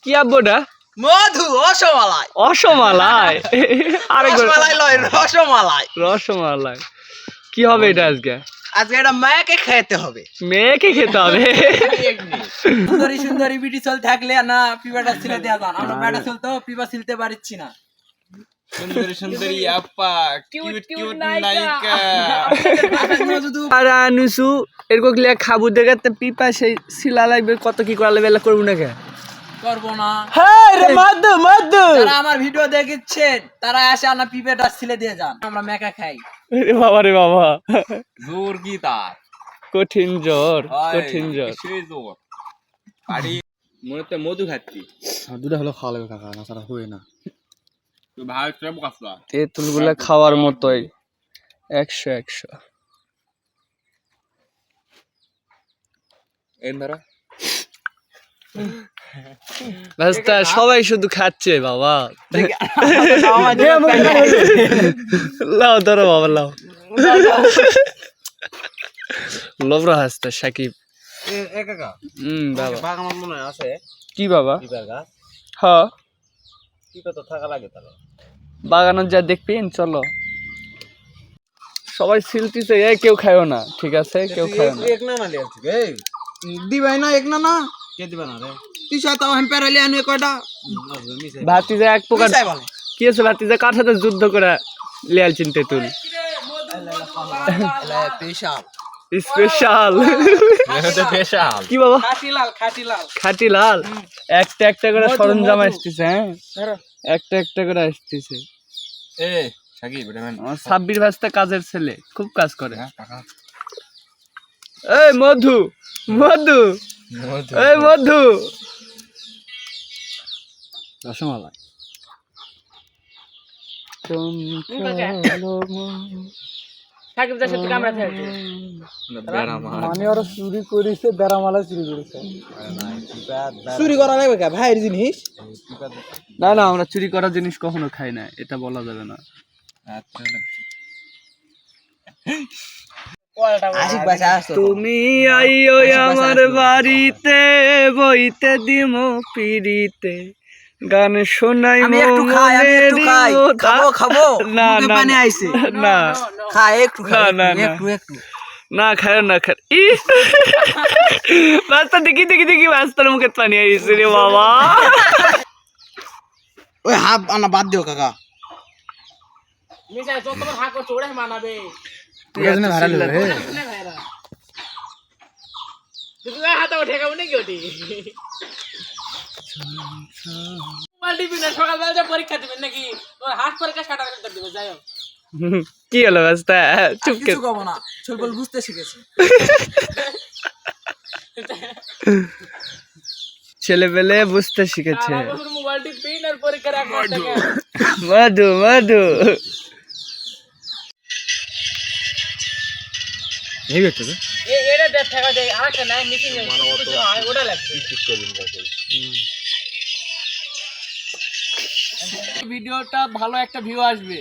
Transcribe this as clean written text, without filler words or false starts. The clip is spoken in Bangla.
কি আব্বুটা? মধু রসমালাই। অসমালাই? আরে রসমালাই লয়, রসমালাই। রসমালাই। কি হবে এটা আজকে? আজকে এটা মায়াকে খেতে হবে। মেয়েকে খেতে হবে। সুন্দরী সুন্দরী বিটি চল থাকলে না পিপাটা ছিলে দেয়া যান। আমরা ব্যাটা চলতো পিপা ছিলতে পারছি না। সুন্দরী সুন্দরী আপা, কিউট কিউট নায়িকা। আর আনুসু এরকম লিয়া খাবু দেখাতে পিপা সেই শিলা লাগবে কত কি করা লাগবে এলা করবো না কে? করবো না। হ্যাঁ রে মাদু মাদু। যারা আমার ভিডিও দেখেছেন তারা এসে না পিপাটা ছিলে দিয়ে যান। আমরা মেকা খাই। রে বাবা রে বাবা। জোর কি তার? কঠিন জ্বর, কঠিন জ্বর। সেই জোর। বাড়ি মনে তো মধু খাচ্ছি। দুটা হলো খাওয়া লাগবে কাকা, না ছাড়া হবে না। তুই ভাই ট্রেপ কাছলা। তেঁতুলগুলা খাওয়ার মতোই 100 এন্দারা রাস্তা সবাই শুধু খাচ্ছে বাবা। লাও ধরো বাবা লাও। লবরা হাসতে সাকিব। এ কাকা, বাবা বাগান মনে হয় আছে কি বাবা? পিপার গাছ। হ্যাঁ পিপা তো থাকা লাগে তাহলে। বাগানত যা দেখবেন চলো। সবাই সিলতিছে এই কেউ খায়ও না, ঠিক আছে কেউ খায়ও না। এক না না লিয়ে আসছে এই দিবাই না এক না না কে দিবা না রে তুই সাথে আমি পেরালি আনু কয়টা ভাতিজা এক প্রকার মিশাই বলে কি আছে ভাতিজা কার সাথে যুদ্ধ করে লিয়াল চিনতে তুল পেশাব স্পেশাল স্পেশাল। কি বাবা? খাটিলাল খাটিলাল। খাটি লাল একটা একটা করে সরঞ্জাম আসতেছে। হ্যাঁ একটা একটা করে আসতেছে। এ সাকিব এটা মান। আমার 26 ভাস্তা কাজের ছেলে, খুব কাজ করে। কাকা এই মধু মধু মধু। এই মধু রসমালাই সাকিব দাসের তো কামড়া থাকে। মানে ওরা চুরি করেছে বেড়ামালা চুরি করেছে চুরি করা লাগবে কা ভাইয়ের জিনিস না না আমরা চুরি করা জিনিস কখনো খাই না, এটা বলা যাবে না। আশিক ভাই আসতো তুমি আইও আমার বাড়িতে বইতে দিমো পিড়িতে গান শোনাই আমি একটু খাই আমি একটু খাই খাবো খাবো না মুখে না পানি আইছে না খাই একটু খাই না, না, একটু একটু না খায় না খায় ই রাস্তা দেখি দেখি দেখি রাস্তার মুখে পানি আইছে রে বাবা। ওই হাফ আনা বাদ দিও কাকা মিশাই তো তোমার হাকো চোড়ে মানাবে। তুই এজন্য ভাড়া লবে রে না ভাইরা তুই হাতে ঠেকাবো নাকি ওটি? মাল্টিপিনা সকালবেলা যে পরীক্ষা দিবেন নাকি তোর হাত পরীক্ষা সাটা করে দিবে যাও। কি হলো রাস্তা চুপ কে কিছু কব না চলবল বুঝতে শিখেছি ছেলে পেলে বুঝতে শিখেছে। মোবাইলটি পিন আর পরীক্ষার এক মাস টাকা মধু মধু এই হচ্ছে তো এটা দেখ টাকা দেই আরেকটা নাই মিসিং আছে ওটা লাগছে। ভিডিওটা ভালো একটা ভিউ আসবে।